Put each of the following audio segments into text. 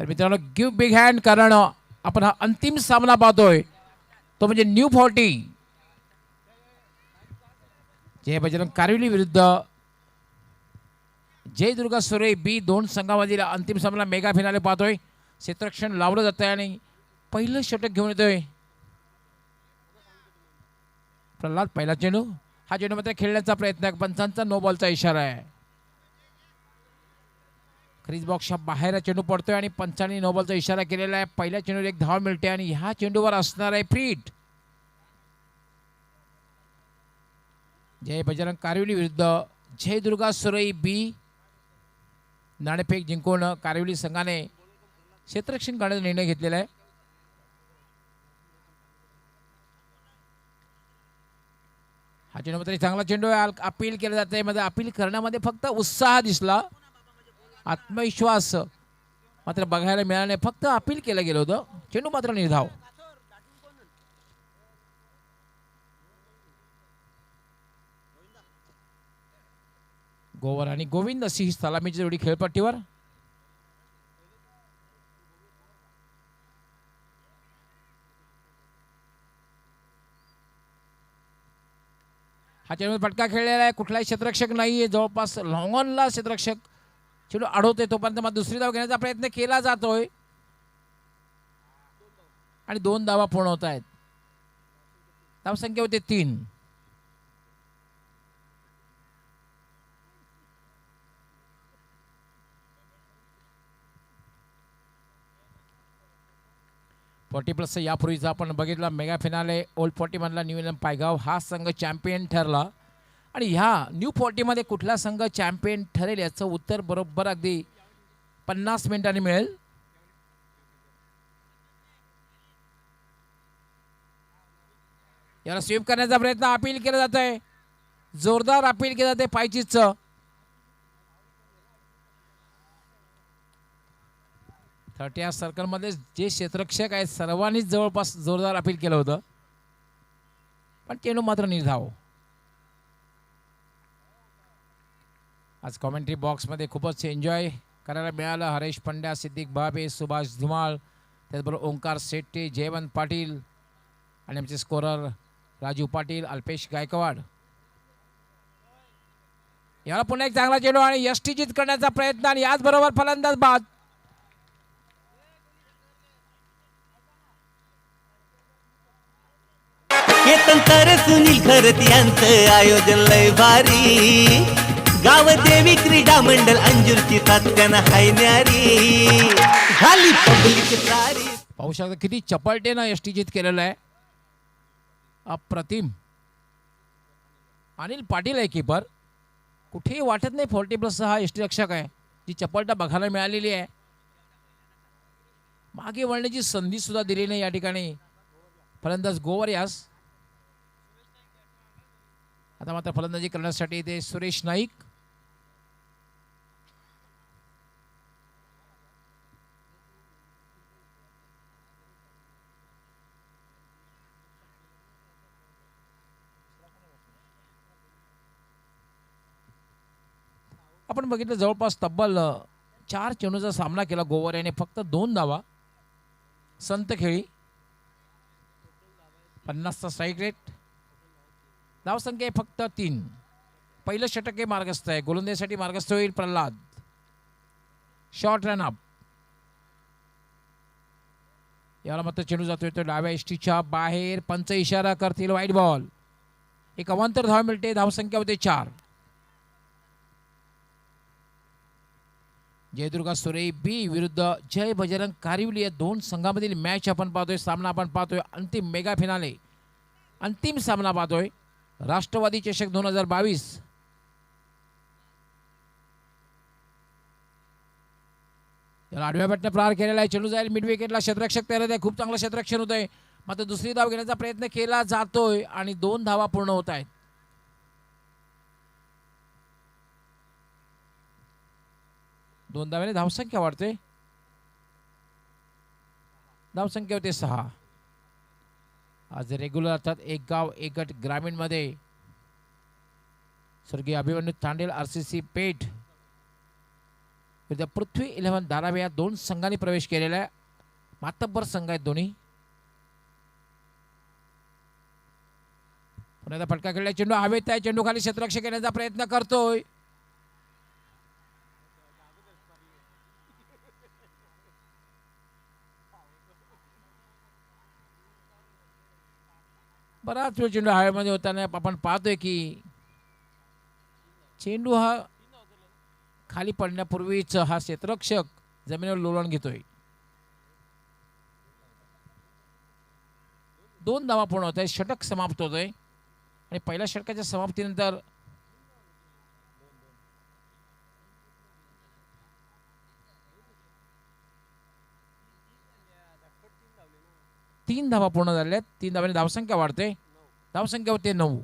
तर मित्रांनो give big hand, कारण आपण हा अंतिम सामना पाहतोय तो म्हणजे न्यू 40 जय बजरंग कारिवली विरुद्ध जय दुर्गा सुरे बी. दोन संघामधील अंतिम सामना मेगा फिनाले पाहतोय. क्षेत्ररक्षण लावलं जातंय आणि पहिलं षटक घेऊन येतोय प्रल्हाद. पहिला चेंडू, हा चेंडू मात्र खेळण्याचा प्रयत्न, पंचांचा नो बॉलचा इशारा आहे. क्रीज बॉक्सच्या बाहेर चेंडू पडतोय आणि पंचांनी नो बॉलचा इशारा केलेला आहे. पहिल्या चेंडूवर एक धाव मिळते आणि ह्या चेंडूवर असणार आहे फ्रीट. जय बजरंग कारिवली विरुद्ध जय दुर्गा सुरई बी. नाणेफेक जिंकून कारिवली संघाने क्षेत्ररक्षण करण्याचा निर्णय घेतलेला आहे. हा चेंडू मात्र चांगला चेंडू आहे. अपील केलं जाते, मध्ये अपील करण्यामध्ये फक्त उत्साह दिसला, आत्मविश्वास मात्र बघायला मिळाला नाही. फक्त अपील केलं गेलं होतं, चेंडू मात्र निर्धाव. गोवर आणि गोविंद अशी ही सलामीची जोडी खेळपट्टीवर. हा चेंडू फटका खेळलेला आहे, कुठलाही क्षेत्ररक्षक नाहीये जवळपास. लॉंगॉनला क्षेत्ररक्षक चेंडू अडवतोय, तोपर्यंत मग दुसरी धाव घेण्याचा प्रयत्न केला जातोय आणि 2 धावा पूर्ण होत आहेत. धावसंख्या होते 3. +40 यापूर्वीचा आपण बघितला मेगा फिनाले ओल्ड 40 मधला न्यू इंग्लंड पायगाव हा संघ चॅम्पियन ठरला. आणि ह्या न्यू 40 मध्ये कुठला संघ चॅम्पियन ठरेल याचं उत्तर बरोबर अगदी 50 मिनिटांनी मिळेल. याला स्वीप करण्याचा प्रयत्न, अपील केलं जात आहे, जोरदार अपील केलं जाते पायचीचं. या सर्कलमध्ये जे क्षेत्ररक्षक आहेत सर्वांनीच जवळपास जोरदार अपील केलं होतं, पण चेंडू मात्र निर्धाव. आज कॉमेंट्री बॉक्समध्ये खूपच एन्जॉय करायला मिळालं. हरेश पंड्या, सिद्दीक भाबे, सुभाष धुमाळ, त्याचबरोबर ओंकार शेट्टी, जयवंत पाटील आणि आमचे स्कोरर राजू पाटील, अल्पेश गायकवाड. याला पुन्हा एक चांगला चेंडू आणि यष्टीचित करण्याचा प्रयत्न आणि याचबरोबर फलंदाज बाद. केतन सुनील खरत यांचं आयोजन लय भारी. गाव देवी क्रीडा मंडळ अंजुरची तात्यानं हाय न्यारी. झाली पब्लिक सारी. पाहू शकता किती चपळतेनं यष्टीचित केलेलं आहे, अप्रतिम. अनिल पाटील आहे कीपर, कुठेही वाटत नाही 40+ हा यष्टीरक्षक आहे. जी चपळता बघायला मिळालेली आहे, मागे वळण्याची संधी सुद्धा दिली नाही या ठिकाणी फलंदाज गोवर यास. आता मात्र फलंदाजी करण्यासाठी ते सुरेश नाईक. आपण बघितलं जवळपास तब्बल 4 चेंडूचा सामना केला गोवर याने, फक्त 2 धावा. संत खेळी, 50चा स्ट्राईक रेट, धावसंख्या फक्त 3. पहिलं षटक हे मार्गस्थ आहे, गोलंदाजीसाठी मार्गस्थ होईल प्रल्हाद. Short run up. याला मात्र चेंडू जातोय तो डाव्या यष्टीच्या बाहेर, पंच इशारा करतील वाईट बॉल. एक अवांतर धाव मिळते, धावसंख्या होते 4. जय दुर्गा सुरई बी विरुद्ध जय बजरंग कारिवली या 2 संघामधील मॅच आपण पाहतोय, सामना आपण पाहतोय. अंतिम मेगा फिनाले, अंतिम सामना पाहतोय राष्ट्रवादी चषक 2022. याला आडव्या बॅटने प्रहार केलेला आहे, चेंडू जाईल मिड विकेटला. क्षेत्ररक्षक तयार आहे, खूप चांगलं क्षेत्ररक्षण होत आहे. मात्र दुसरी धाव घेण्याचा प्रयत्न केला जातोय आणि 2 धावा पूर्ण होत आहेत. दोन धाव्याने धावसंख्या वाढते, धावसंख्या होते 6. आज रेग्युलर अर्थात एक गाव एक गट ग्रामीण मध्ये स्वर्गीय अभिमन्यू तांडेल RCC पेठ विरुद्ध पृथ्वी 11 धारावी या दोन संघांनी प्रवेश केलेला आहे. मातब्बर संघ आहेत दोन्ही. पुन्हा एकदा फटका खेळला, चेंडू हवेत आहे, चेंडू खाली क्षेत्ररक्षक येण्याचा प्रयत्न करतोय. बराच वेळ चेंडू हवेमध्ये होताना आपण पाहतोय की चेंडू हा खाली पडण्यापूर्वीच हा क्षेत्ररक्षक जमिनीवर लोळण घेतोय. 2 धावा पूर्ण होत आहे, षटक समाप्त होतोय आणि पहिल्या षटकाच्या समाप्तीनंतर तीन धावा पूर्ण झाल्या आहेत. 3 धावांनी धावसंख्या वाढते. धावसंख्या होते 9.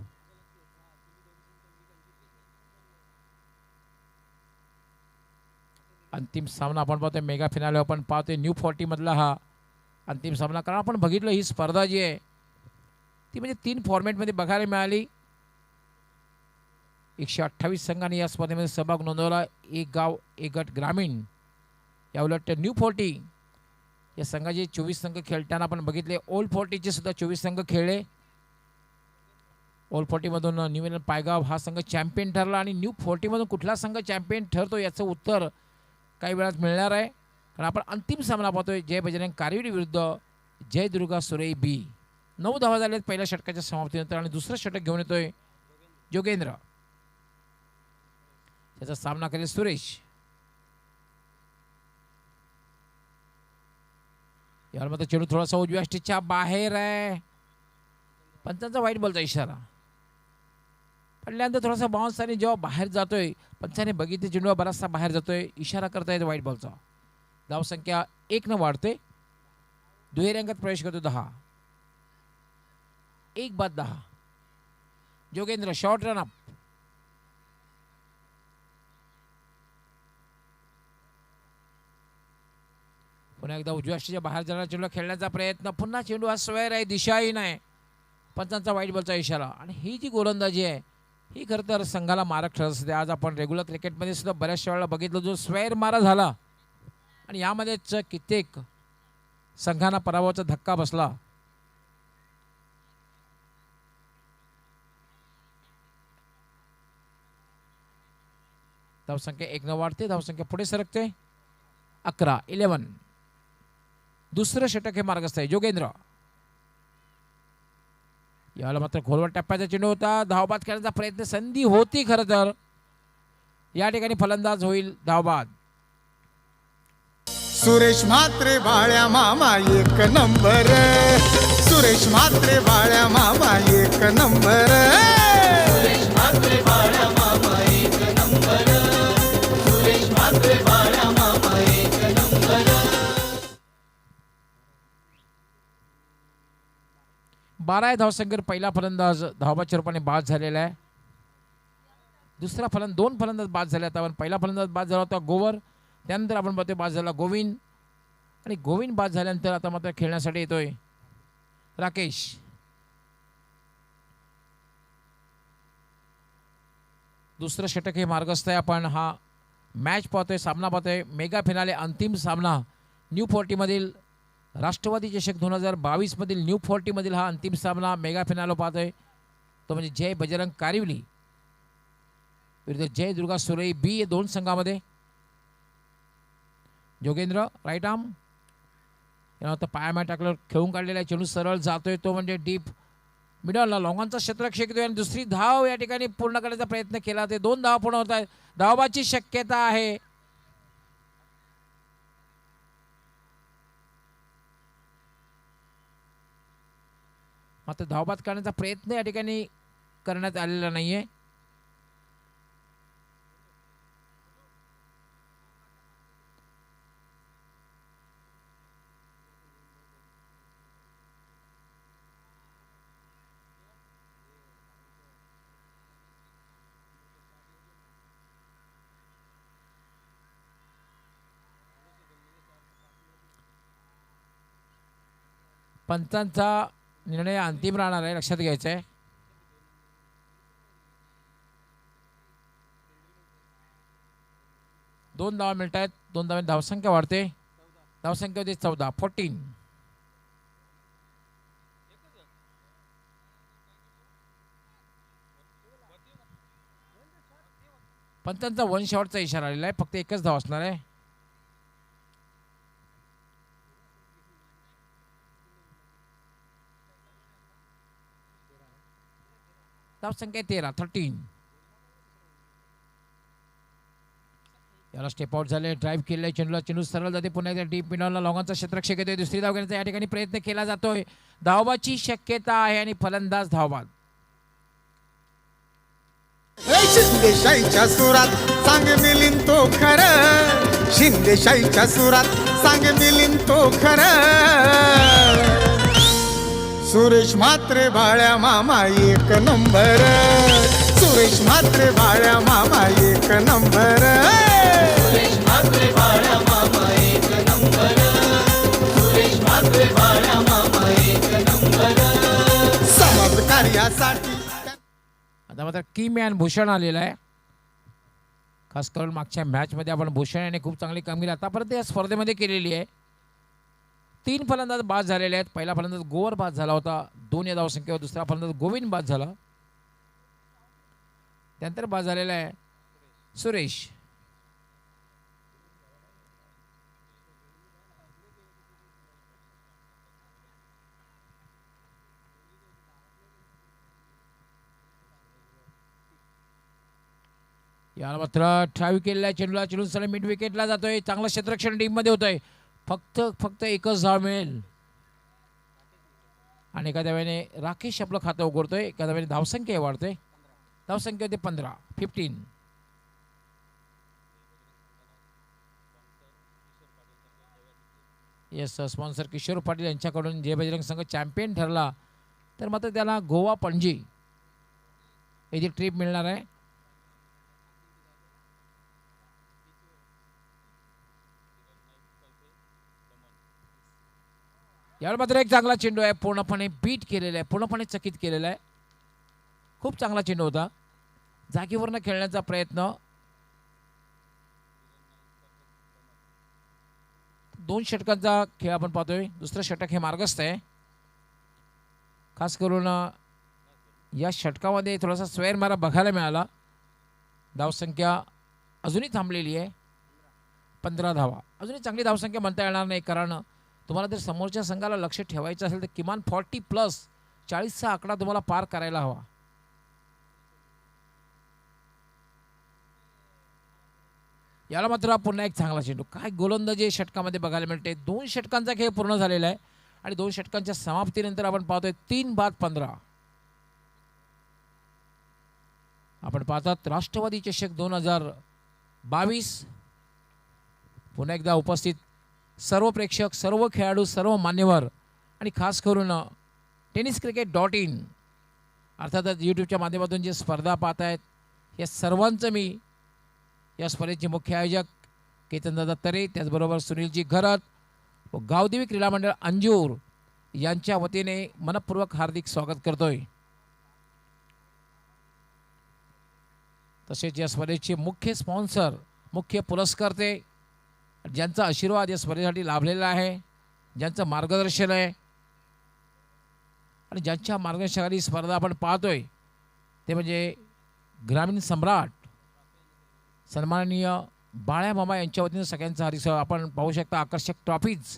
अंतिम सामना आपण पाहतोय, मेगा फिनाले आपण पाहतोय न्यू 40 मधला हा अंतिम सामना. कारण आपण बघितलं ही स्पर्धा जी आहे ती म्हणजे 3 फॉर्मॅटमध्ये बघायला मिळाली. 128 संघांनी या स्पर्धेमध्ये सहभाग नोंदवला. एक गाव एक गट ग्रामीण. या उलट न्यू 40 या संघाचे 24 संघ खेळताना आपण बघितले. ओल्ड 40चे सुद्धा 24 संघ खेळले. ओल्ड 40 मधून न्यू इंग्लंड पायगाव हा संघ चॅम्पियन ठरला आणि न्यू 40 मधून कुठला संघ चॅम्पियन ठरतो याचं उत्तर काही वेळात मिळणार आहे. कारण आपण अंतिम सामना पाहतोय जय बजरंग कारविडी विरुद्ध जय दुर्गा सुरई बी. 9 धावा झाल्यात पहिल्या षटकाच्या समाप्तीनंतर आणि दुसरं षटक घेऊन येतोय जोगेंद्र. त्याचा सामना करेल सुरेश. यावर मात्र चेंडू थोडासा उजव्या स्टिचच्या बाहेर आहे. पंचांचा व्हाईट बॉलचा इशारा पडल्यानंतर थोडासा बाउन्स आणि जेव्हा बाहेर जातोय पंचाने बघितले चेंडू बराचसा बाहेर जातोय, इशारा करतायत व्हाईट बॉलचा. धावसंख्या 1 न वाढते. दुहेरी अंकात प्रवेश करतो 10. 1 बाद 10. Jogendra short run up. पुन्हा एकदा उजव्या स्टिचच्या बाहेर जाणारा चेंडू खेळण्याचा प्रयत्न. पुन्हा चेंडू हा स्वेअर आहे, दिशाही नाही. पंचांचा व्हाईट बॉलचा इशारा. आणि ही जी गोलंदाजी आहे ही खरं तर संघाला मारक ठरत असते. आज आपण रेग्युलर क्रिकेटमध्ये सुद्धा बऱ्याचशा वेळेला बघितलं जो स्वेअर मारा झाला आणि यामध्येच कित्येक संघांना पराभवाचा धक्का बसला. धावसंख्या 1 न वाढते. धावसंख्या पुढे सरकते 11 11. दुसरं षटक हे मार्गस्थ आहे. जोगेंद्र याला मात्र खोलवर टप्प्याचा चेंडू होता. धावबाद करण्याचा प्रयत्न, संधी होती खरं तर. या ठिकाणी फलंदाज होईल धावबाद. सुरेश म्हात्रे बाळ्या मामा एक नंबर. सुरेश म्हात्रे बाळ्या मामा एक नंबर. सुरेश म्हात्रे बाळ्या मामा एक नंबर. सुरेश म्हात्रे बाळ्या मामा एक नंबर. 12 धावसंख्येवर पहिला फलंदाज धावबादच्या रूपाने बाद झालेला आहे. दुसरा दोन फलंदाज बाद झाले. आता आपण पहिला फलंदाज बाद झाला होता गोवर. त्यानंतर आपण पाहतोय बाद झाला गोविंद. आणि गोविंद बाद झाल्यानंतर आता मात्र खेळण्यासाठी येतोय राकेश. दुसरं षटक हे मार्गस्थ आहे. आपण हा मॅच पाहतोय, सामना पाहतोय. मेगा फिनाले अंतिम सामना न्यू 40 मधील राष्ट्रवादी चषक 2022 मधील न्यू 40 मधील हा अंतिम सामना मेगा फिनाले पाहतोय. तो म्हणजे जय बजरंग कारिवली विरुद्ध जय दुर्गा सुरई बी या दोन संघामध्ये. जोगेंद्र राईट आर्म यानंतर पायामा टाकलं, खेळून काढलेला आहे. चेंडू सरळ जातोय तो म्हणजे डीप मिडलला लॉंगांचा क्षेत्ररक्षक येतोय आणि दुसरी धाव या ठिकाणी पूर्ण करण्याचा प्रयत्न केला. ते 2 धावा पूर्ण होत आहेत. धावबाची शक्यता आहे. मात्र धावबाद करण्याचा प्रयत्न या ठिकाणी करण्यात आलेला नाहीये. पंचांचा निर्णय अंतिम राहणार आहे, लक्षात घ्यायचं आहे. 2 धावा मिळत आहेत. 2 धावांनी धावसंख्या वाढते. धावसंख्या होती 14 14. पंचांचा 1 शॉटचा इशारा आलेला आहे. फक्त एकच धाव असणार आहे. धावसंख्या 13 13. याला स्टेप आउट झाले. ड्राईव्ह केले. चेंडूला चेंडू सरळ जाते. पुन्हा एकदा डीप मिडॉनला लॉंगांचा क्षेत्ररक्षक येतोय. दुसरी धाव घेण्याचा या ठिकाणी प्रयत्न केला जातोय. धावबाची शक्यता आहे आणि फलंदाज धावबाद. शिंदेशाहीच्या सुरात सांग मिलिंद तो खरं, शिंदेशाहीच्या सुरात सांग मिलिंद तो खरं. सुरेश म्हात्रे बाळ्या मामा एक नंबर, सुरेश म्हात्रे बाळ्या मामा एक नंबर. सुरेश म्हात्रे बाळ्या मामा एक नंबर, सुरेश म्हात्रे बाळ्या मामा एक नंबर. समाज कार्यासाठी आता मात्र की मॅन भूषण आलेला आहे. खास करून मागच्या मॅचमध्ये आपण भूषण याने खूप चांगली कामगिरी आतापर्यंत या स्पर्धेमध्ये केलेली आहे. 3 फलंदाज बाद झालेले आहेत. पहिला फलंदाज गोवर बाद झाला होता 2 या धावसंख्येवर. दुसरा फलंदाज गोविंद बाद झाला. त्यानंतर बाद झालेला आहे सुरेश. याला मात्र ड्राईव्ह केलेला चेंडूला चेंडू सरळ मिड विकेटला जातोय. चांगलं क्षेत्ररक्षण टीममध्ये होतंय. फक्त एकच धाव मिळेल आणि एखाद्या वेळेने राकेश आपलं खातं उघडतोय. एखाद्या वेळेने धावसंख्या वाढतोय. धावसंख्या होते 15 15. येस स्पॉन्सर किशोर पाटील यांच्याकडून जे बजरंग संघ चॅम्पियन ठरला तर मात्र त्याला गोवा पणजी येथे ट्रिप मिळणार आहे. यावर मात्र एक चांगला चेंडू आहे. पूर्णपणे बीट केलेला आहे. पूर्णपणे चकित केलेला आहे. खूप चांगला चेंडू होता. जागेवरनं खेळण्याचा प्रयत्न. 2 षटकांचा खेळ आपण पाहतोय. दुसरं षटक हे मार्गस्थ आहे. खास करून या षटकामध्ये थोडासा स्वेर मारा बघायला मिळाला. धावसंख्या अजूनही थांबलेली आहे 15 धावा. अजूनही चांगली धावसंख्या म्हणता येणार नाही, कारण तुम्हाला जर समोरच्या संघाला लक्ष ठेवायचं असेल तर किमान 40+ 40चा आकडा तुम्हाला पार करायला हवा. याला मात्र पुन्हा एक चांगला चेंडू. काय गोलंदाजी षटकामध्ये बघायला मिळते. 2 षटकांचा खेळ पूर्ण झालेला आहे आणि 2 षटकांच्या समाप्तीनंतर आपण पाहतोय 3 बाद 15. आपण पाहतात राष्ट्रवादी चषक 2022. पुन्हा एकदा उपस्थित सर्व प्रेक्षक, सर्व खेळाडू, सर्व मान्यवर आणि खास करून tenniscricket.in अर्थातच यूट्यूबच्या माध्यमातून जे स्पर्धा पाहत आहेत या सर्वांचं मी या स्पर्धेचे मुख्य आयोजक केतनदादा तरे, त्याचबरोबर सुनीलजी घरत व गावदेवी क्रीडा मंडळ अंजूर यांच्या वतीने मनपूर्वक हार्दिक स्वागत करतोय. तसेच या स्पर्धेचे मुख्य स्पॉन्सर, मुख्य पुरस्कर्ते, ज्यांचा आशीर्वाद या स्पर्धेसाठी लाभलेला आहे, ज्यांचं मार्गदर्शन आहे आणि ज्यांच्या मार्गदर्शनाखाली स्पर्धा आपण पाहतोय ते म्हणजे ग्रामीण सम्राट सन्माननीय बाळ्या मामा यांच्या वतीने सगळ्यांचा हार्दिक स्वागत. आपण पाहू शकता आकर्षक ट्रॉफीज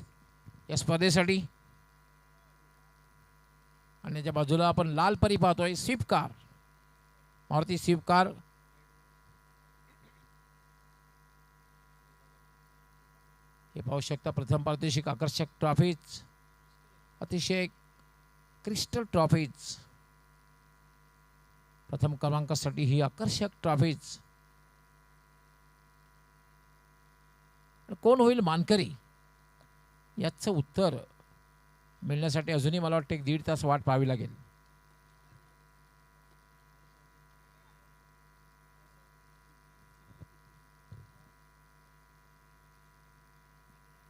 या स्पर्धेसाठी. आणि त्याच्या बाजूला आपण लाल परी पाहतोय. Swift car, Maruti Swift car. हे पाहू शकता प्रथम पारितोषिक आकर्षक ट्रॉफीज, अतिशय क्रिस्टल ट्रॉफीज. प्रथम क्रमांकासाठी ही आकर्षक ट्रॉफीज. कोण होईल मानकरी याचं उत्तर मिळण्यासाठी अजूनही मला वाटतं 1.5 तास वाट पाहावी लागेल.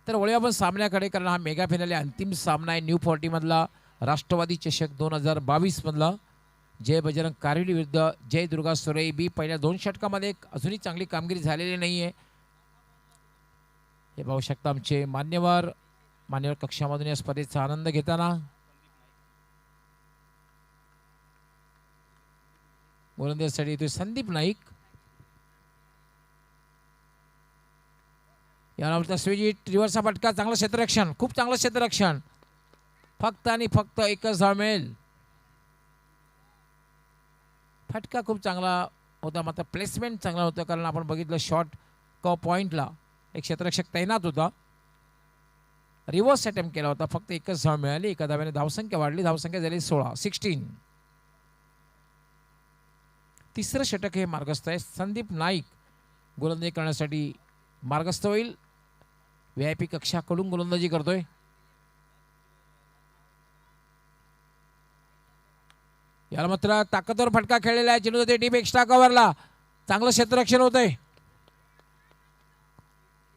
तर वळूया आपण सामन्याकडे, कारण हा मेगा फायनल अंतिम सामना आहे न्यू 40 मधला राष्ट्रवादी चषक 2022 मधला. जय बजरंग कारविली विरुद्ध जय दुर्गा सुरई बी. पहिल्या 2 षटकामध्ये अजूनही चांगली कामगिरी झालेली नाही आहे. हे पाहू शकता आमचे मान्यवर कक्षामधून या स्पर्धेचा आनंद घेताना. गोलंदाजीसाठी येतोय संदीप नाईक. यानंतर स्वीजिट रिव्हर्सचा फटका, चांगलं क्षेत्ररक्षण, खूप चांगलं क्षेत्ररक्षण. फक्त आणि फक्त एकच धाव मिळेल. फटका खूप चांगला होता, मात्र प्लेसमेंट चांगला होतं, कारण आपण बघितलं शॉर्ट पॉइंटला एक क्षेत्ररक्षक तैनात होता. रिव्हर्स अटेम्प्ट केला होता, फक्त एकच धाव मिळाली. एका धाव्याने धावसंख्या वाढली, धावसंख्या झाली 16. तिसरं षटक हे मार्गस्थ आहे. संदीप नाईक गोलंदाजी करण्यासाठी मार्गस्थ होईल. VIP कक्षाकडून गोलंदाजी करतोय. याला मात्र ताकदवर फटका खेळलेला आहे. चेंडू जाते डीप एक्स्ट्रा कव्हरला, चांगलं क्षेत्ररक्षण होत आहे.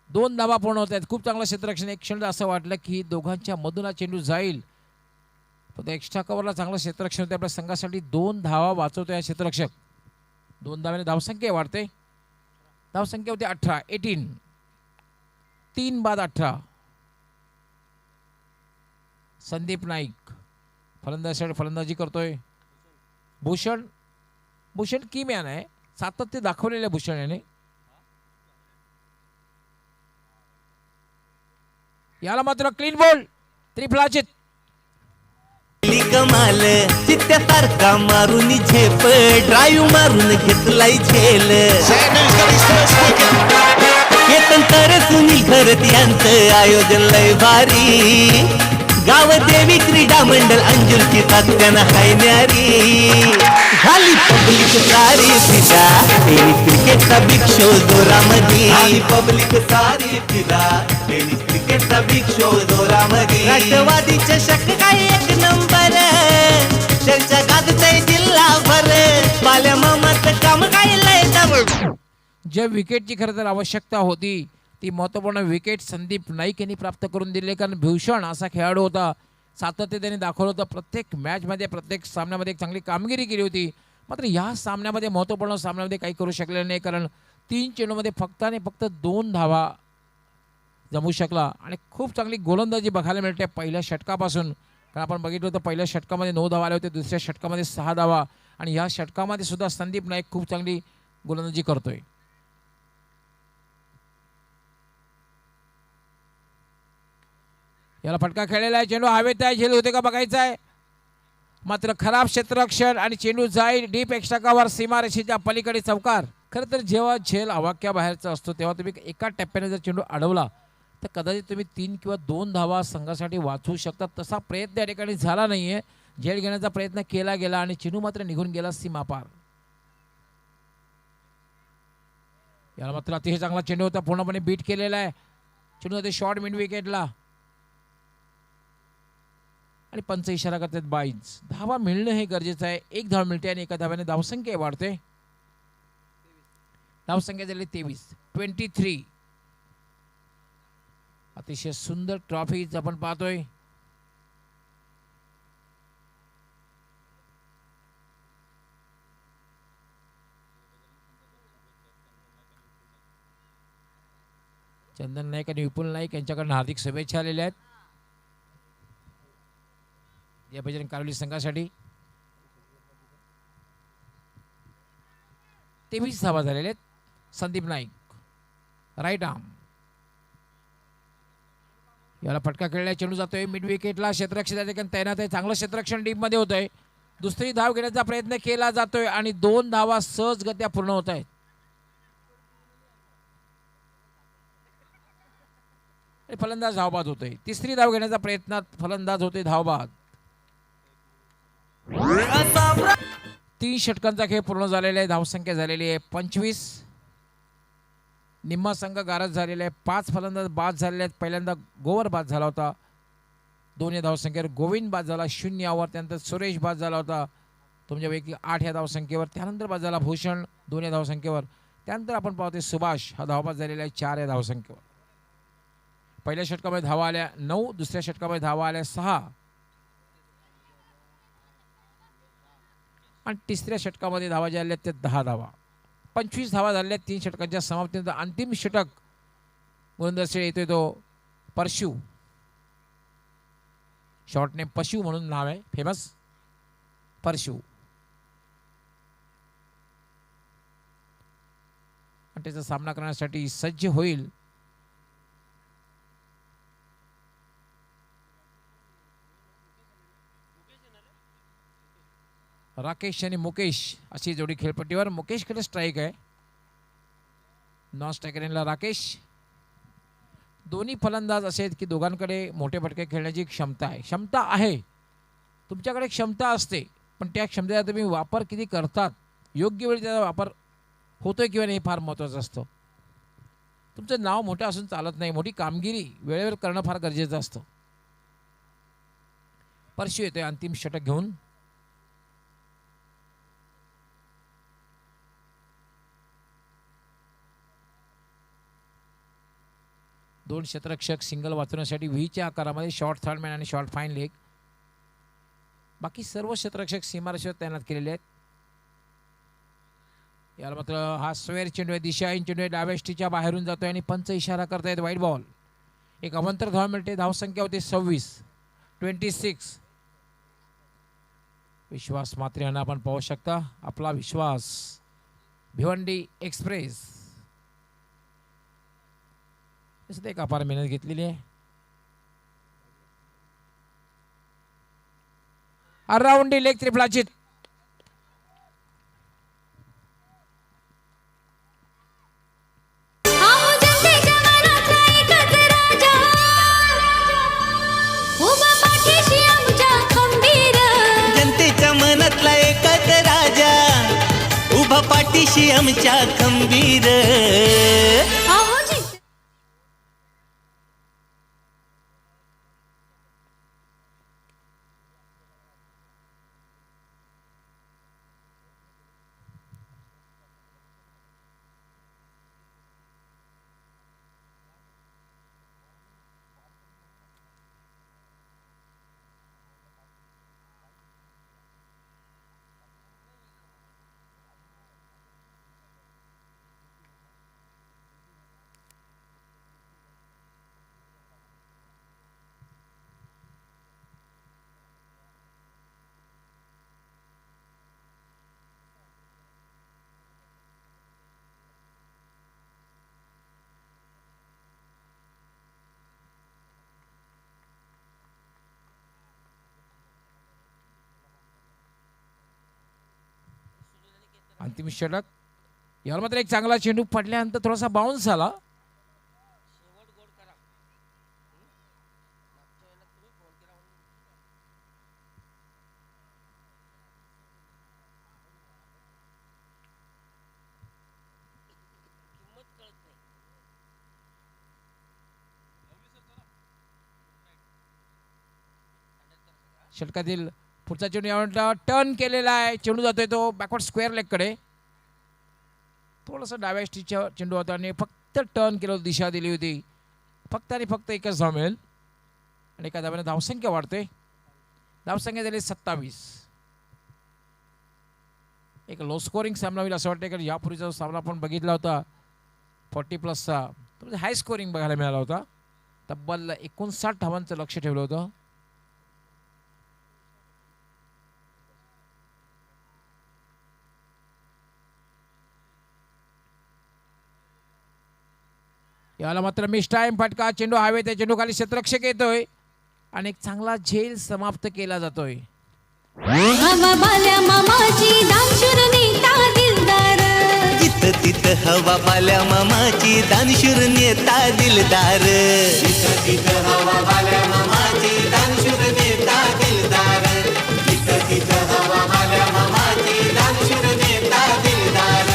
2 धावा पूर्ण होत आहेत. खूप चांगलं क्षेत्ररक्षण. एक क्षण असं वाटलं की दोघांच्या मधून चेंडू जाईल, पण एक्स्ट्रा कव्हरला चांगलं क्षेत्ररक्षण होते. आपल्या संघासाठी 2 धावा वाचवतोय क्षेत्ररक्षक. 2 धाव्याने धावसंख्या वाढते. धावसंख्या होते 18. 3 बाद 18. संदीप नाईक फलंदाजीसाठी फलंदाजी करतोय. भूषण की मॅन आहे, सातत्य दाखवलेलं आहे भूषण याने. याला मात्र क्लीन बॉल, त्रिफळाचित. कमाल चित्त्यासारखा मारून झेप, ड्राईव्ह मारून घेतलाय झेल. केतन कर सुनील खरत यांचं आयोजन लय भारी. गाव देवी क्रीडा मंडळ अंजुरची तात्यानं हाय न्यारी. झाली पब्लिक सारी फिदा, टेनिस क्रिकेटचा बिग शो जोरामध्ये. झाली पब्लिक सारी फिदा, टेनिस क्रिकेटचा बिग शो जोरामध्ये. राष्ट्रवादी चषक काय एक नंबर, चर्चा गाजतय जिल्हाभर. पाल्या मामाचं काम काय लय डबल. ज्या विकेटची खरं तर आवश्यकता होती, ती महत्त्वपूर्ण विकेट संदीप नाईक यांनी प्राप्त करून दिले. कारण भूषण असा खेळाडू होता, सातत्य त्याने दाखवलं होतं. प्रत्येक मॅचमध्ये प्रत्येक सामन्यामध्ये एक चांगली कामगिरी केली होती. मात्र या सामन्यामध्ये महत्त्वपूर्ण सामन्यामध्ये काही करू शकले नाही, कारण 3 चेंडूमध्ये फक्त आणि फक्त 2 धावा जमू शकला. आणि खूप चांगली गोलंदाजी बघायला मिळते पहिल्या षटकापासून. कारण आपण बघितलं होतं पहिल्या षटकामध्ये 9 धावा आले होते, दुसऱ्या षटकामध्ये 6 धावा. आणि या षटकामध्ये सुद्धा संदीप नाईक खूप चांगली गोलंदाजी करतोय. याला फटका खेळलेला आहे. चेंडू हवेत आहे, झेल होते का बघायचा आहे. मात्र खराब क्षेत्ररक्षण आणि चेंडू जाईल डीप एक्स्ट्रा कव्हर, सीमारेषेच्या पलीकडे चौकार. खरं तर जेव्हा झेल आवाक्याबाहेरचा असतो तेव्हा तुम्ही एका टप्प्याने जर चेंडू अडवला तर कदाचित तुम्ही 3 किंवा 2 धावा संघासाठी वाचवू शकता. तसा प्रयत्न या ठिकाणी झाला नाहीये. झेल घेण्याचा प्रयत्न केला गेला आणि चेंडू मात्र निघून गेला सीमापार. याला मात्र अतिशय चांगला चेंडू होता, पूर्णपणे बीट केलेला आहे. चेंडू होते शॉर्ट मिड विकेटला आणि पंच इशारा करतात बाईज. धावा मिळणं हे गरजेचं आहे. 1 धाव मिळते आणि एका धाव्याने धावसंख्या वाढते. धावसंख्या झाली 23. अतिशय सुंदर ट्रॉफी आपण पाहतोय. चंदन नाईक आणि विपुल नाईक यांच्याकडून हार्दिक शुभेच्छा आलेल्या आहेत या बजरंग कारवली संघासाठी. 23 धावा झालेल्या आहेत. Sandeep Naik right arm. याला फटका खेळला, चेंडू जातोय मिड विकेटला. क्षेत्ररक्षक तैनात आहे, चांगलं क्षेत्ररक्षण डीप मध्ये होत आहे. दुसरी धाव घेण्याचा प्रयत्न केला जातोय आणि 2 धावा सहजगत्या पूर्ण होत आहेत. फलंदाज धावबाद होतोय. तिसरी धाव घेण्याचा प्रयत्नात फलंदाज होते धावबाद. 3 षटकांचा खेळ पूर्ण झालेला आहे. धावसंख्या झालेली आहे 25. निम्मा संघ गारज झालेला आहे. 5 फलंदाज बाद झालेले आहेत. पहिल्यांदा गोवर बाद झाला होता 2 या धावसंख्येवर. गोविंद बाद झाला 0 यावर. त्यानंतर सुरेश बाद झाला होता तुमच्यापैकी 8 या धावसंख्येवर. त्यानंतर बाद झाला भूषण 2 या धावसंख्येवर. त्यानंतर आपण पाहतोय सुभाष हा धावबाद झालेला आहे 4 या धावसंख्येवर. पहिल्या षटकामध्ये धावा आल्या 9, दुसऱ्या षटकामध्ये धावा आल्या 6 आणि तिसऱ्या षटकामध्ये धावा ज्या आल्या त्या 10 धावा. 25 धावा झाल्या 3 षटकांच्या समाप्तीनंतर. अंतिम षटक गोलंदाज येतोय तो परशू, शॉर्ट नेम पशु म्हणून नाव आहे फेमस परशू. आणि त्याचा सामना करण्यासाठी सज्ज होईल राकेश आणि मुकेश अशी जोडी खेळपट्टीवर. मुकेशकडे स्ट्राईक आहे, नॉन स्ट्रायकर राकेश. दोन्ही फलंदाज असे आहेत की दोघांकडे मोठे फटके खेळण्याची क्षमता आहे. तुमच्याकडे क्षमता असते, पण त्या क्षमतेचा तुम्ही वापर किती करतात, योग्य वेळी त्याचा वापर होतोय किंवा नाही हे फार महत्त्वाचं असतं. तुमचं नाव मोठं असून चालत नाही, मोठी कामगिरी वेळेवर करणं फार गरजेचं असतं. परशू येतोय अंतिम षटक घेऊन. दोन क्षेत्ररक्षक सिंगल वाचवण्यासाठी व्हीच्या आकारामध्ये शॉर्ट थर्डमॅन आणि शॉर्ट फाईन लेग. बाकी सर्व क्षेत्ररक्षक सीमारेषेवर तैनात केलेले आहेत. याला मात्र हा स्क्वेअर चेंडू आहे, दिशाहीन चेंडू आहे, डाव्या यष्टीच्या बाहेरून जातोय आणि पंच इशारा करतायत वाईट बॉल. एक अवंतर धाव मिळते, धावसंख्या होती 26. विश्वास मात्रे यांना आपण पाहू शकता. आपला विश्वास भिवंडी एक्सप्रेस एक अपार मेहनत घेतलेली आहे. अराउंडी लेग त्रिफळाची जनतेच्या मनातला एकच राजा, उभा पाठीशी आमच्या खंबीर. अंतिम षटक. यावर मात्र एक चांगला चेंडू पडल्यानंतर थोडासा बाउन्स झाला. षटकातील पुढचा चेंडू यावर टर्न केलेला आहे, चेंडू जातोय तो बॅकवर्ड स्क्वेअर लेग कडे. थोडंसं डाव्या स्टिचच्या चेंडू होता आणि फक्त टर्न केलं, दिशा दिली होती. फक्त आणि फक्त एकच धाव मिळेल आणि एका धाव्याने धावसंख्या वाढते. धावसंख्या झाली 27. एक लो स्कोरिंग सामना होईल असं वाटतं, कारण यापूर्वीचा सामना आपण बघितला होता 40+चा, तो हाय स्कोरिंग बघायला मिळाला होता. तब्बल 59 धावांचं लक्ष ठेवलं होतं. याला मात्र मिस टाइम फटका, चेंडू हवे त्या चेंडू खाली क्षेत्ररक्षक येतोय आणि एक चांगला झेल समाप्त केला जातोय. जिथं तिथं हवा बाल्या मामाची, दानशूर नेता दिलदार. जिथं तिथं हवा बाल्या मामाची, दानशूर नेता दिलदार. जिथं तिथं हवा बाल्या मामाची, दानशूर नेता दिलदार.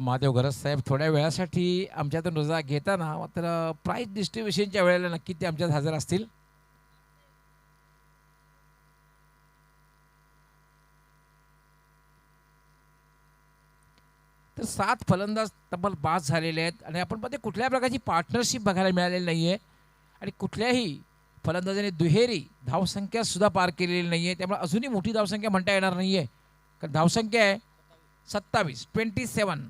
महादेव घरत साहेब थोड्या वेळासाठी आमच्यातून रजा घेताना मात्र प्राईज डिस्ट्रीब्युशनच्या वेळेला नक्की ते आमच्यात हजर असतील. तर 7 फलंदाज तब्बल बाद झालेले आहेत आणि आपण मध्ये कुठल्या प्रकारची पार्टनरशिप बघायला मिळालेली नाही आहे आणि कुठल्याही फलंदाजाने दुहेरी धावसंख्या सुद्धा पार केलेली नाही आहे. त्यामुळे अजूनही मोठी धावसंख्या म्हणता येणार नाही आहे, कारण धावसंख्या आहे 27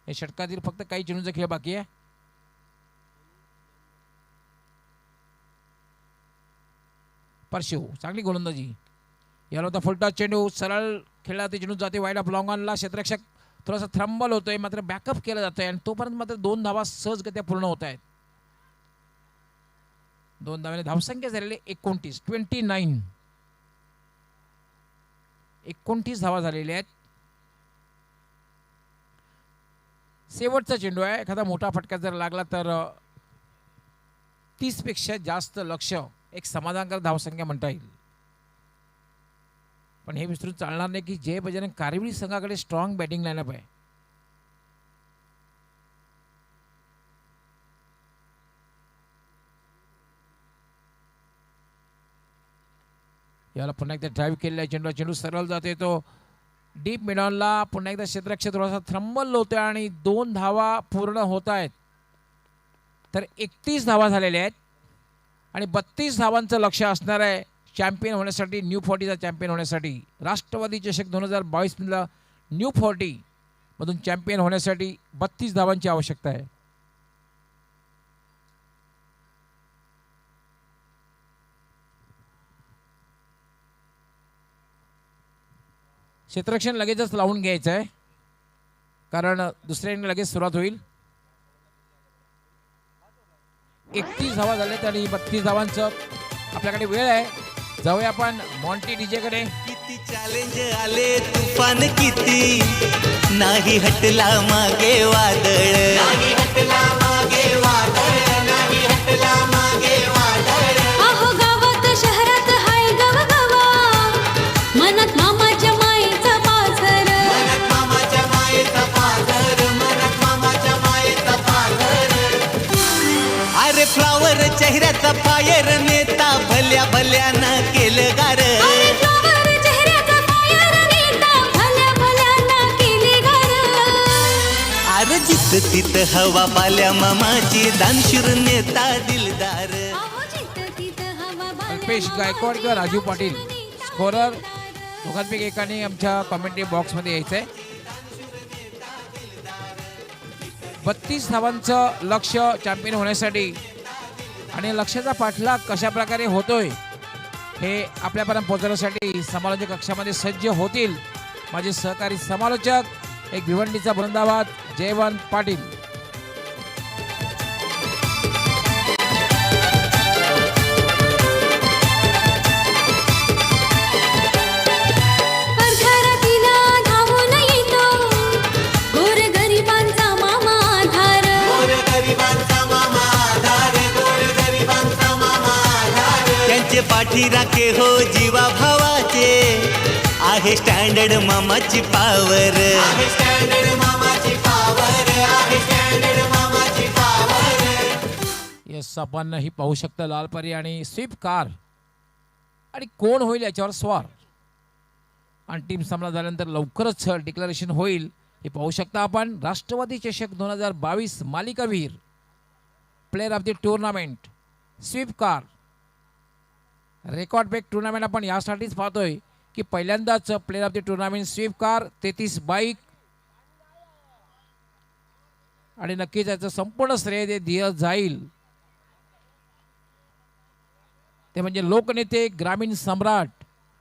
हे षटकातील फक्त काही चेंडूंचा खेळ बाकी आहे. परशिव चांगली गोलंदाजी, याला होता फुलटॉस चेंडू, सरळ खेळला ते चेंडू जाते वाईड ऑफ लॉंग ऑनला. क्षेत्ररक्षक थोडासा थ्रंबल होतोय, मात्र बॅकअप केलं जातोय आणि तोपर्यंत मात्र 2 धावा सहजगत्या पूर्ण होत आहेत. 2 धावाने धावसंख्या झालेली 29 धावा झालेल्या आहेत. शेवटचा चेंडू आहे, एखादा मोठा फटका जर लागला तर 30 पेक्षा जास्त लक्ष एक समाधानकारक धावसंख्या म्हणता येईल. पण हे विसरून चालणार नाही की जय बजरंग कारविली संघाकडे स्ट्रॉंग बॅटिंग लाईनअप आहे. याला पुन्हा एकदा ड्राईव्ह केलेला चेंडू सरळ जाते तो डीप मिडॉनला. पुन्हा एकदा क्षेत्ररक्षक थोडासा थ्रंबल होतोय आणि 2 धावा पूर्ण होत आहेत. तर 31 धावा झालेल्या आहेत आणि 32 धावांचं लक्ष असणार आहे चॅम्पियन होण्यासाठी, न्यू 40चा चॅम्पियन होण्यासाठी. राष्ट्रवादी चषक 2022 मधला न्यू 40 मधून चॅम्पियन होण्यासाठी 32 धावांची आवश्यकता आहे. क्षेत्ररक्षण लगेचच लावून घ्यायचं आहे, कारण दुसऱ्या इनिंग लगेच सुरुवात होईल. 31 धावा झाल्यात आणि 32 धावांचं आपल्याकडे वेळ आहे. जाऊया आपण मॉन्टी डीजेकडे. किती चॅलेंज आले, तुफान किती, नाही हटला मागे वादळ, नाही हटला मागे वादळ, नाही हटला मागे वादळ. अहो गावात शहरात हाय गवगवा, मनात मामाच्या मायेचा पाझर, मनात मामाच्या मायेचा पाझर, मनात मामाच्या मायेचा पाझर. अरे फ्लावर चेहऱ्याचा फायर, नेता भल्या भल्यानं केलं गार. अरे फ्लॉवर चेहऱ्याचा फायर, नेता भल्या भल्यानं केली घर. अरे जिथं तिथं हवा पाल्या मामाची, दानशूर नेता दिलदार. अहो जिथं तिथं हवा बाल्या अल्पेश गायकवाड किंवा राजू पाटील स्कोरर दोघांपैकी एकाने आमच्या कॉमेंट्री बॉक्समध्ये यायचं आहे. 32 धावांचं लक्ष चॅम्पियन होण्यासाठी आणि लक्ष्याचा पाठलाग कशा प्रकारे होतोय हे आपल्यापर्यंत पोहोचवण्यासाठी समालोचक कक्षामध्ये सज्ज होतील माझे सहकारी समालोचक, एक भिवंडीचा वृंदाबाद जयवंत पाटील. अर्धरात्रीला धावून येतो, गोरगरिबांचा मामा आधार. गोरगरिबांचा मामा आधार, गोरगरिबांचा मामा आधार. त्यांचे पाठी राखे हो जीवा भावाचे, आहे स्टँडर्ड मामाची पावर, आहे स्टँडर्ड मामाची पावर, आहे स्टँडर्ड मामाची पावर. येस, आपण ही पाहू शकता लालपरी आणि स्विफ्ट कार आणि कोण होईल याच्यावर स्वार. आणि टीम सामना झाल्यानंतर लवकरच डिक्लेरेशन होईल हे पाहू शकता आपण. राष्ट्रवादी चषक 2022 मालिकावीर, player of the tournament Swift car. Record break tournament आपण यासाठीच पाहतोय की पहिल्यांदाच player of the tournament Swift car, 33 bike. आणि नक्कीच याचं संपूर्ण श्रेय ते दिलं जाईल ते म्हणजे लोकनेते, ग्रामीण सम्राट,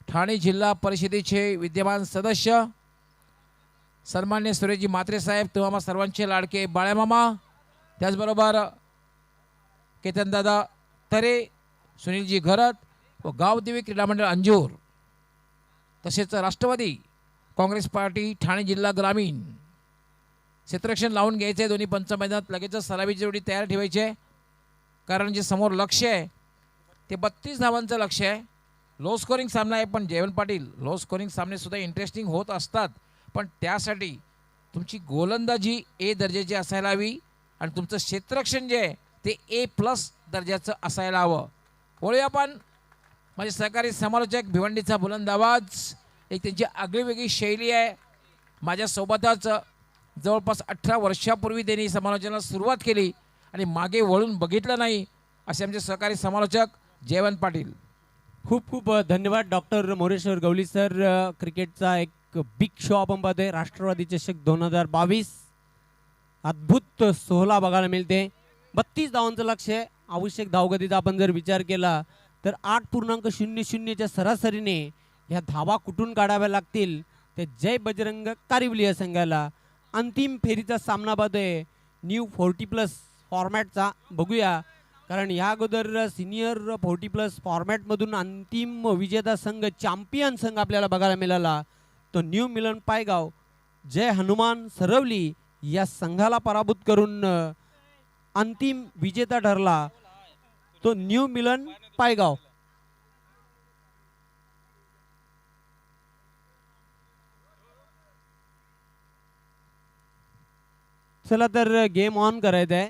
ठाणे जिल्हा परिषदेचे विद्यमान सदस्य सन्मान्य सुरेशजी म्हात्रे साहेब, तुम्हा सर्वांचे लाडके बाळ्यामामा, त्याचबरोबर केतनदादा तरे, सुनीलजी घरत व गावदेवी क्रीडा मंडळ अंजूर, तसेच राष्ट्रवादी काँग्रेस पार्टी ठाणे जिल्हा ग्रामीण. क्षेत्ररक्षण लावून घ्यायचे दोन्ही पंच मैदानात, लगेचच सलामीची जोडी तयार ठेवायची आहे, कारण जे समोर लक्ष आहे ते 32 धावांचं लक्ष आहे. लो स्कोरिंग सामना आहे, पण जयवंत पाटील लो स्कोरिंग सामने सुद्धा इंटरेस्टिंग होत असतात, पण त्यासाठी तुमची गोलंदाजी ए दर्जाची असायला हवी आणि तुमचं क्षेत्ररक्षण जे आहे ते A+ दर्जाचं असायला हवं. बोलूया आपण माझे सहकारी समालोचक, भिवंडीचा बुलंदाबाज, एक त्यांची आगळीवेगळी शैली आहे. माझ्यासोबतच जवळपास 18 वर्षापूर्वी त्यांनी समालोचनाला सुरुवात केली आणि मागे वळून बघितलं नाही असे आमचे सहकारी समालोचक जयवंत पाटील. खूप खूप धन्यवाद डॉक्टर मोरेश्वर गवली सर. क्रिकेटचा एक बिग शो आपण पाहतोय. राष्ट्रवादी चषक 2022 अद्भुत सोहळा बघायला मिळते. 32 धावांचं लक्ष आहे. आवश्यक धावगतीचा आपण जर विचार केला तर 8.00च्या सरासरीने ह्या धावा कुठून काढाव्या लागतील ते जय बजरंग कारिवली या संघाला. अंतिम फेरीचा सामना पाहतोय न्यू 40+ फॉर्मॅटचा. बघूया, कारण ह्या अगोदर सिनियर 40+ फॉर्मॅटमधून अंतिम विजेता संघ चॅम्पियन संघ आपल्याला बघायला मिळाला. तो न्यू मिलन पायगाव जय हनुमान सरवली या संघाला पराभूत करून अंतिम विजेता ठरला तो न्यू मिलन पायगाव. चला तर गेम ऑन करायचं आहे.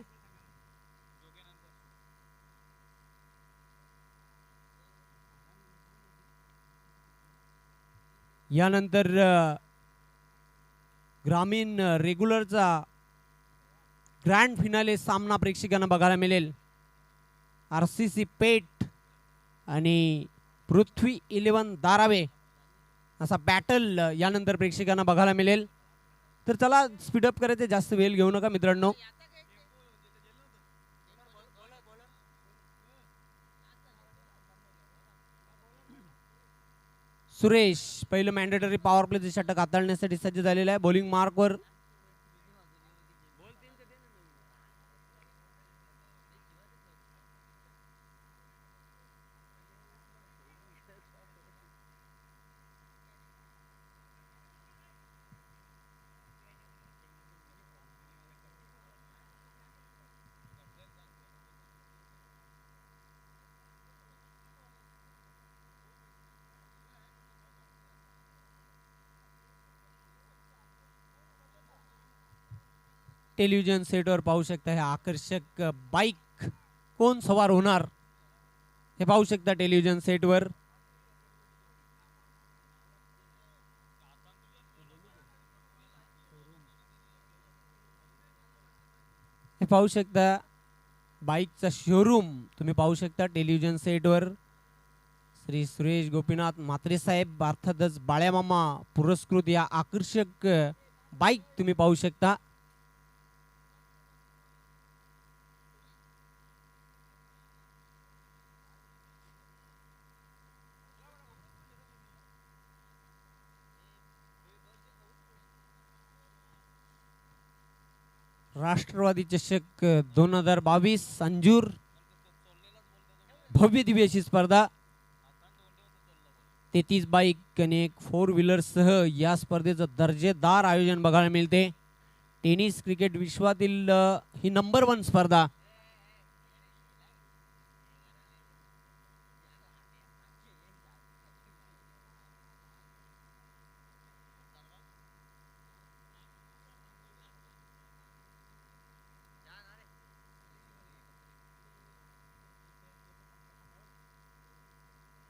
यानंतर ग्रामीण रेग्युलरचा ग्रँड फिनाले सामना प्रेक्षकांना बघायला मिळेल. RCC पेठ आणि पृथ्वी 11 दारावे असा बॅटल यानंतर प्रेक्षकांना बघायला मिळेल. तर चला स्पीडअप करायचे, जास्त वेळ घेऊ नका मित्रांनो. सुरेश पहिलं मॅन्डेटरी पॉवर प्लेचे षटक हाताळण्यासाठी सज्ज झालेला आहे. बॉलिंग मार्कवर टेलिव्हिजन सेटवर पाहू शकता. हे आकर्षक बाईक कोण सवार होणार हे पाहू शकता टेलिव्हिजन सेटवर. हे पाहू शकता बाईकचा शोरूम तुम्ही पाहू शकता टेलिव्हिजन सेटवर. श्री सुरेश गोपीनाथ म्हात्रे साहेब अर्थातच बाळ्यामामा पुरस्कृत या आकर्षक बाईक तुम्ही पाहू शकता. राष्ट्रवादी चषक 2022 अंजूर भव्य दिव्य अशी स्पर्धा. 33 बाईक आणि एक 4 व्हीलरसह या स्पर्धेचं दर्जेदार आयोजन बघायला मिळते. टेनिस क्रिकेट विश्वातील ही नंबर 1 स्पर्धा.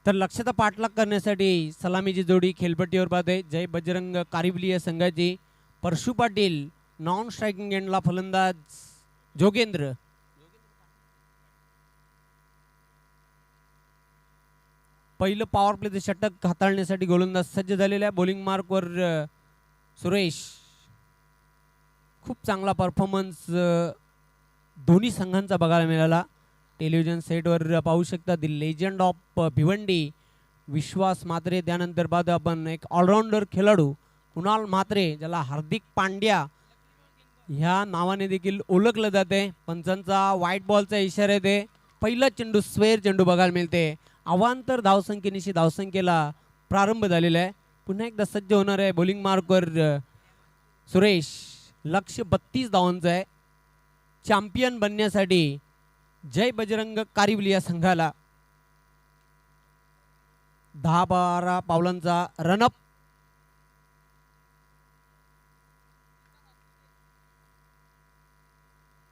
तर लक्षाचा पाठलाग करण्यासाठी सलामीची जोडी खेळपट्टीवर पाहते. जय बजरंग कारिवली या संघाची परशु पाटील, नॉन स्ट्रायकिंग एंडला फलंदाज जोगेंद्र. पहिलं पॉवर प्लेचे षटक हाताळण्यासाठी गोलंदाज सज्ज झालेल्या. बॉलिंग मार्कवर सुरेश. खूप चांगला परफॉर्मन्स दोन्ही संघांचा बघायला मिळाला. टेलिव्हिजन सेटवर पाहू शकता दी लेजंड ऑफ भिवंडी विश्वास म्हात्रे. त्यानंतर पाहतो आपण एक ऑलराऊंडर खेळाडू कुणाल म्हात्रे, ज्याला हार्दिक पांड्या ह्या नावाने देखील ओळखलं जाते. पंचांचा व्हाईट बॉलचा इशारा येते. पहिला चेंडू स्क्वेअर चेंडू बघायला मिळते. अवांतर धावसंख्येनिशी धावसंख्येला प्रारंभ झालेला आहे. पुन्हा एकदा सज्ज होणार आहे बॉलिंग मार्कवर सुरेश. लक्ष्य 32 धावांचं आहे. चॅम्पियन बनण्यासाठी जय बजरंग कारिवली या संघाला 10-12 पावलांचा रनअप.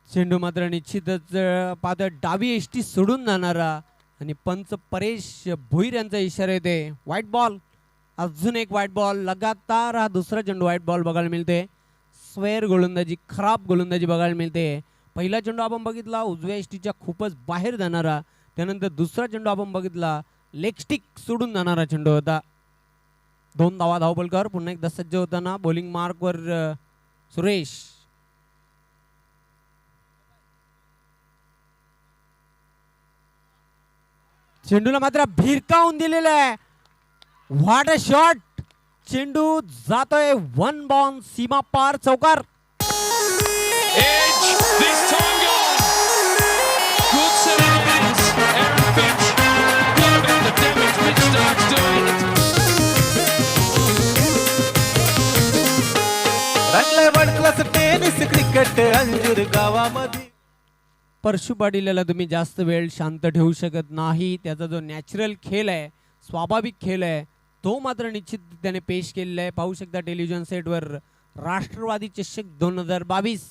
चेंडू मात्र निश्चितच पाहत डावी एसटी सोडून जाणारा आणि पंच परेश भोईर यांचा इशारा येते. व्हाईट बॉल, अजून एक व्हाईट बॉल. लगातार हा दुसरा चेंडू व्हाईट बॉल बघायला मिळते. अस्वैर गोलंदाजी, खराब गोलंदाजी बघायला मिळते. पहिला चेंडू आपण बघितला उजव्या एसटीच्या खूपच बाहेर जाणारा, त्यानंतर दुसरा चेंडू आपण बघितला लेग स्टिक सोडून जाणारा चेंडू होता. 2 धावा धावपलकर पुन्हा एकदा सज्ज होताना बॉलिंग मार्कवर सुरेश. चेंडूला मात्र भिरकावून दिलेला आहे. What a shot. चेंडू जातोय 1 बॉल सीमा पार चौकार. Edge, this time gone. Good set of hands. Aaron Finch. What about the damage Mitch Stark's doing? रंगलाय world class tennis cricket Anjur गावामध्ये. परशु पाटील याला तुम्ही जास्त वेळ शांत ठेवू शकत नाही. त्याचा जो नॅचरल खेळ आहे, स्वाभाविक खेळ आहे, तो मात्र निश्चित त्याने पेश केलेला आहे. पाहू शकता टेलिव्हिजन सेटवर राष्ट्रवादी चषक 2022.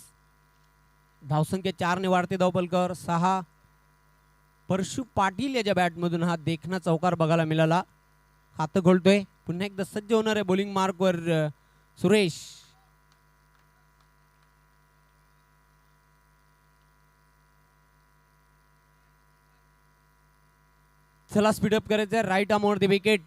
धावसंख्या 4 ने वाढते. धावपलकर 6. परशु पाटील याच्या बॅटमधून हा देखना चौकार बघायला मिळाला. खातं खोलतोय. पुन्हा एकदा सज्ज होणार आहे बॉलिंग मार्कवर सुरेश. चला स्पीडअप करायचं आहे. राईट आर्मवरती विकेट.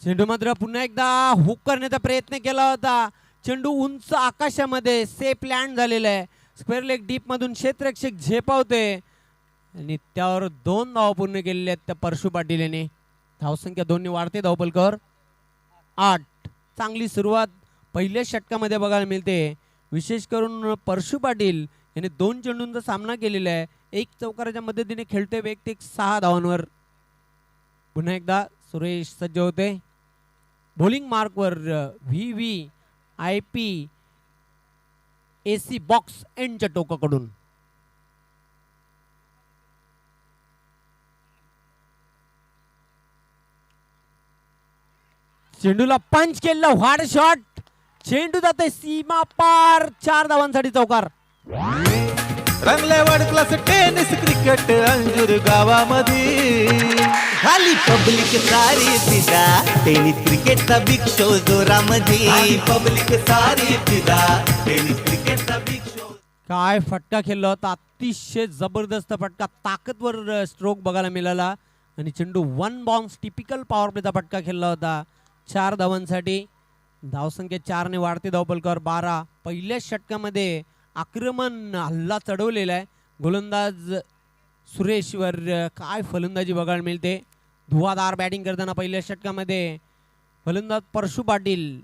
चेंडू मात्र पुन्हा एकदा हुक करण्याचा प्रयत्न केला होता. चेंडू उंच आकाशामध्ये सेफ लँड झालेला आहे. स्क्वेअर लेग डीप मधून क्षेत्ररक्षक झेपावते आणि त्यावर 2 धावा पूर्ण केलेल्या आहेत त्या परशु पाटील याने. धावसंख्या 2 ने वाढते. धावपलकर 8. चांगली सुरुवात पहिल्या षटकामध्ये बघायला मिळते. विशेष करून परशु पाटील याने 2 चेंडूंचा सामना केलेला आहे. 1 चौकाराच्या मदतीने खेळतोय वैयक्तिक 6 धावांवर. पुन्हा एकदा सुरेश सज्ज होते बॉलिंग मार्कवर VVIP AC बॉक्स एंडच्या टोकाकडून. चेंडूला पंच केलेला. व्हाड शॉट. चेंडू जाते सीमा पार. 4 धावांसाठी चौकार. रंगलाय world class tennis cricket Anjur गावामध्ये. खाली पब्लिक सारी फिदा टेनिस क्रिकेटचा बिग शो जोरामध्ये. पब्लिक सारी फिदा टेनिस क्रिकेटचा बिग शो. काय फटका खेळला होता. अतिशय जबरदस्त फटका. ताकदवर स्ट्रोक बघायला मिळाला आणि चेंडू 1 बाउन्स टिपिकल पॉवर प्लेचा फटका खेळला होता. 4 धावांसाठी. धावसंख्या 4 ने वाढते. धावपलकर 12. पहिल्या षटकामध्ये आक्रमण हल्ला चढवलेला आहे. गोलंदाज सुरेशवर काय फलंदाजी बघायला मिळते. धुवाधार बॅटिंग करताना पहिल्या षटकामध्ये फलंदाज परशु पाटील.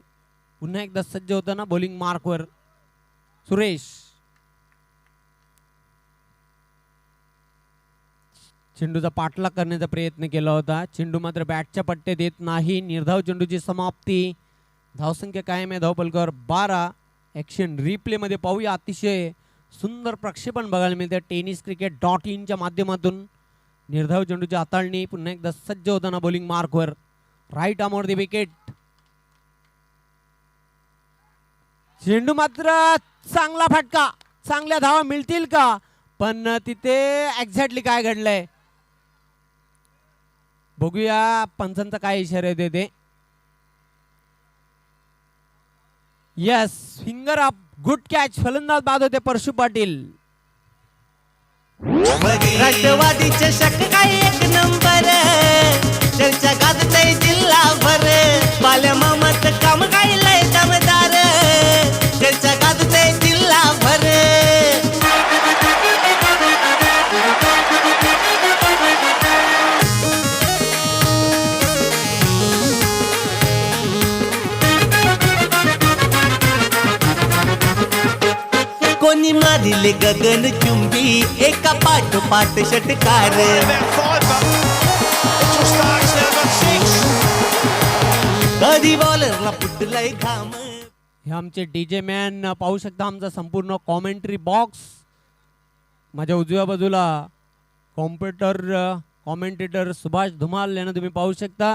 पुन्हा एकदा सज्ज होताना बॉलिंग मार्कवर सुरेश. चेंडूचा पाठलाग करण्याचा प्रयत्न केला होता. चेंडू मात्र बॅटच्या पट्ट्यात येत नाही. निर्धाव चेंडूची समाप्ती. धावसंख्या कायम आहे. धावपलकर 12. ॲक्शन रिप्लेमध्ये पाहूया. अतिशय सुंदर प्रक्षेपण बघायला मिळते tenniscricket.in माध्यमातून. निर्धाव चेंडूची हाताळणी. पुन्हा एकदा सज्ज होताना बॉलिंग मार्कवर राईट आर्मवरती विकेट. चेंडू मात्र चांगला फटका. चांगल्या धावा मिळतील का. पण तिथे एक्झॅक्टली काय घडलंय बघूया. पंचांचा काय इशारा येते ते. Yes finger up. Good catch. फलंदाज बाद होते परशु पाटील. राष्ट्रवादी चषक काय 1 नंबर. चर्चा गाजतय जिल्हाभर. बाल्या मामाच काम काय लय दमदार. चर्चा गाजतय जिल्हाभर. कोणी मारिले गगन चुंबी एका पाठोपाठ षटकार. About 5 up. Mitchell Stark's now got 6. कधी बॉलरला फुटलाय घाम. हे आमचे डीजे मॅन. पाहू शकता आमचा संपूर्ण कॉमेंट्री बॉक्स. माझ्या उजव्या बाजूला कॉमेंटेटर सुभाष धुमाल यांना तुम्ही पाहू शकता.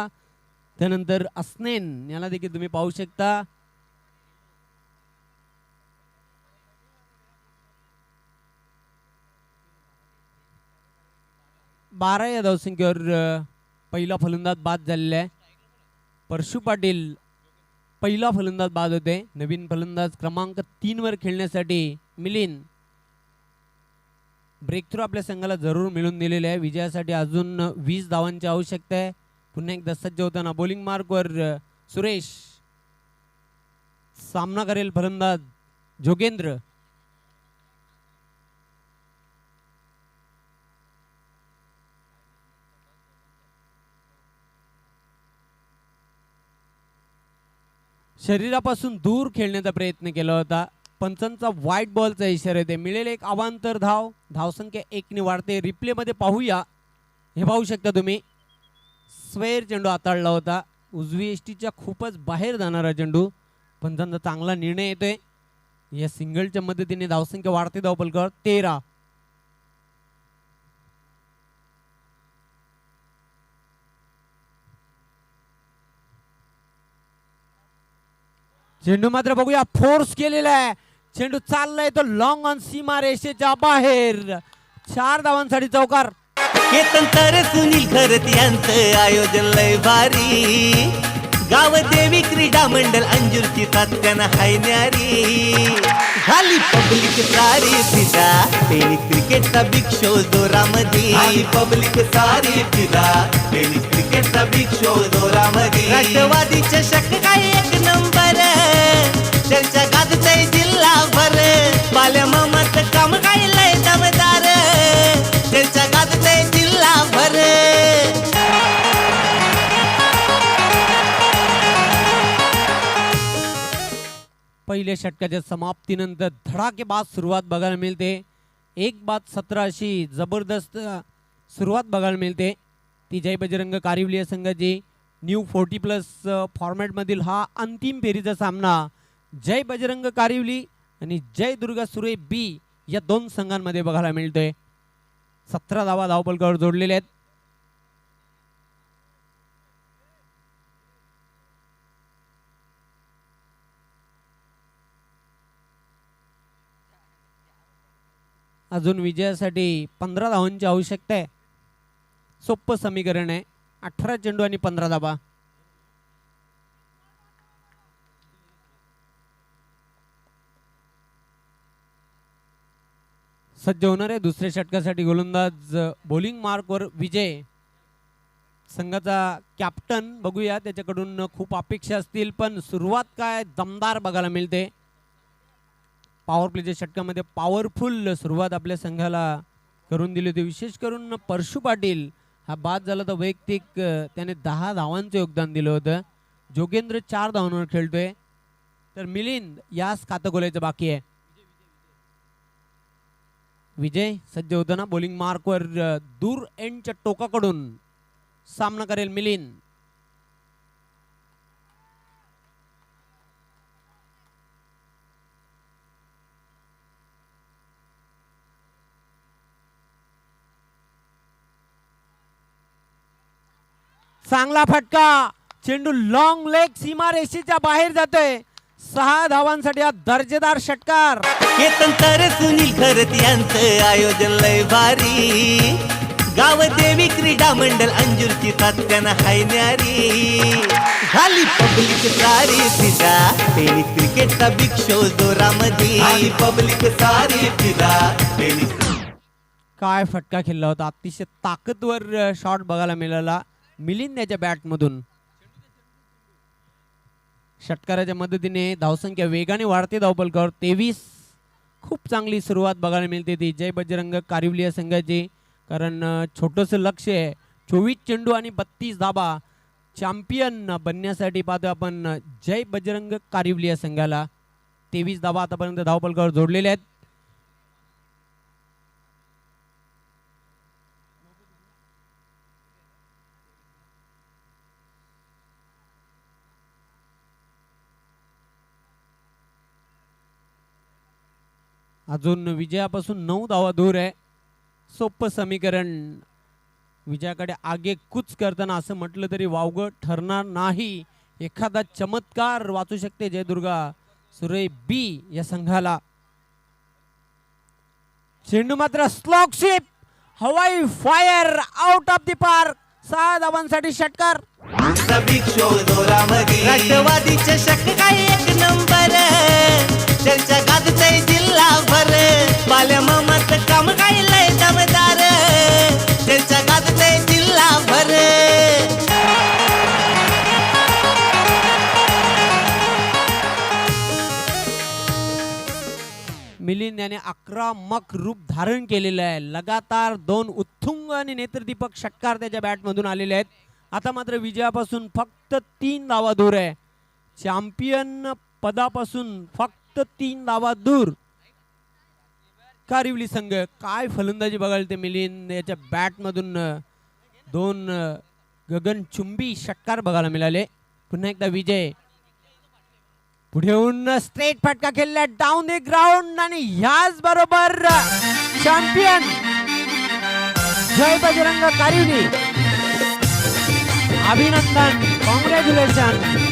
त्यानंतर अस्नेन याला देखील तुम्ही पाहू शकता. बारा या धावसंख्येवर पहिला फलंदाज बाद झालेला आहे. परशु पाटील पहिला फलंदाज बाद होते. नवीन फलंदाज क्रमांक 3 वर खेळण्यासाठी मिलिंद. ब्रेक थ्रू आपल्या संघाला जरूर मिळून दिलेले आहे. विजयासाठी अजून 20 धावांची आवश्यकता आहे. पुन्हा एकदा सज्ज होताना बॉलिंग मार्कवर सुरेश. सामना करेल फलंदाज जोगेंद्र. शरीरापासून दूर खेळण्याचा प्रयत्न केला होता. पंचांचा व्हाईट बॉलचा इशारा येते. मिळेल एक अवांतर धाव. धावसंख्या 1 ने वाढते. रिप्ले मध्ये पाहूया. हे पाहू शकता तुम्ही. स्क्वेअर चेंडू हाताळला होता. उजवी एसटीच्या खूपच बाहेर जाणारा चेंडू. पंचांचा चांगला निर्णय येतोय. या सिंगलच्या मदतीने धावसंख्या वाढते. धावफलकावर 13. चेंडू मात्र बघूया फोर्स केलेला आहे. चेंडू चाललाय तो लॉंग ऑन सीमा रेषेच्या बाहेर. 4 धावांसाठी चौकार. केतन तर सुनील खरत यांचं आयोजन लय भारी. गाव देवी क्रीडा मंडळ अंजूरची तात्यानं हाय न्यारी. झाली पब्लिक सारी फिदा. टेनिस क्रिकेटचा बिग शो जोरामध्ये. पब्लिक सारी फिदा. टेनिस क्रिकेटचा बिग शो जोरामध्ये. राष्ट्रवादी चषक काय 1 नंबर. त्यांच्या गाजतय जिल्हाभर. बाल्या मामाचं काम काय लय दमदार. त्यांच्या गाजतय जिल्हाभर. पहिल्या षटकाच्या समाप्तीनंतर धडाकेबाज सुरुवात बघायला मिळते. 1 बाद 17 अशी जबरदस्त सुरुवात बघायला मिळते. ती जय बजरंग कारिवली या संघाची न्यू 40+ फॉर्मॅटमधील हा अंतिम फेरीचा सामना जय बजरंग कारिवली आणि जय दुर्गा सुरे बी या 2 संघांमध्ये बघायला मिळतोय. 17 धावा धावफलकावर जोडलेल्या आहेत. अजून विजयासाठी 15 धावांची आवश्यकता आहे. सोपं समीकरण आहे. 18 चेंडू आणि 15 धावा. सज्ज होणार आहे दुसऱ्या षटकासाठी गोलंदाज. बॉलिंग मार्कवर विजय. संघाचा कॅप्टन. बघूया त्याच्याकडून खूप अपेक्षा असतील पण सुरुवात काय दमदार बघायला मिळते. पॉवर प्लेच्या षटकामध्ये पॉवरफुल सुरुवात आपल्या संघाला करून दिली होती. विशेष करून परशु पाटील हा बाद झाला तर वैयक्तिक त्याने 10 धावांचं योगदान दिलं होतं. जोगेंद्र 4 धावांवर खेळतोय तर मिलिंद यास खातं गोलायचं बाकी आहे. विजय सज्ज होताना बॉलिंग मार्कवर दूर एंडच्या टोकाकडून सामना करेल मिलिंद. चांगला फटका. चेंडू लॉंग लेग सीमा रेषेच्या बाहेर जातोय. 6 धावांसाठी हा दर्जेदार षटकार. केतन तर सुनील खरत यांचं आयोजन लय भारी. गाव देवी क्रीडा मंडळ अंजूरची तात्यानं हाय न्यारी. झाली पब्लिक सारी फिदा. टेनिस क्रिकेटचा बिग शो जोरामध्ये. पब्लिक सारी फिदा. टेनिस. काय फटका खेळला होता. अतिशय ताकदवर शॉट बघायला मिळाला मिलिंद याच्या बॅटमधून. षटकाराच्या मदतीने धावसंख्या वेगाने वाढते. धावफलकावर 23. खूप चांगली सुरुवात बघायला मिळते ती जय बजरंग कारिवली या संघाची. कारण छोटंसं लक्ष आहे. 24 चेंडू आणि 32 धाबा. चॅम्पियन बनण्यासाठी पाहतो आपण जय बजरंग कारिवली या संघाला. 23 धाबा आतापर्यंत धावफलकावर जोडलेल्या आहेत. अजून विजयापासून 9 धावा दूर आहे. सोपं समीकरण. विजयाकडे आगे कूच करताना असं म्हटलं तरी वावगं ठरणार नाही. एखादा चमत्कार वाचू शकते जयदुर्गा सुरे बी या संघाला. चेंडू मात्र स्लॉक शिप. हवाई fire out of the park. 6 धावांसाठी षटकार. बिग शो जोरामध्ये राष्ट्रवादी चषक काय एक नंबर त्यांच्या गाजतय जिल्हाभर बाल्या मामाचं काम काय लय दमदार त्यांच्या गाजतय जिल्हाभर. मिलिंद याने आक्रमक रूप धारण केलेलं आहे. लगातार 2 उत्तुंग आणि नेत्रदीपक षटकार त्याच्या बॅटमधून आलेले आहेत. आता मात्र विजयापासून फक्त 3 धावा दूर आहे. चॅम्पियन पदापासून फक्त 3 धावा दूर कारिवली संघ. काय फलंदाजी बघाल ते मिलिंद याच्या बॅटमधून 2 गगनचुंबी षटकार बघायला मिळाले. पुन्हा एकदा विजय पुढे येऊन स्ट्रेट फटका खेळला डाऊन द ग्राउंड आणि ह्याच बरोबर चॅम्पियन जय बजरंग कारिवली. अभिनंदन, कॉंग्रॅच्युलेशन.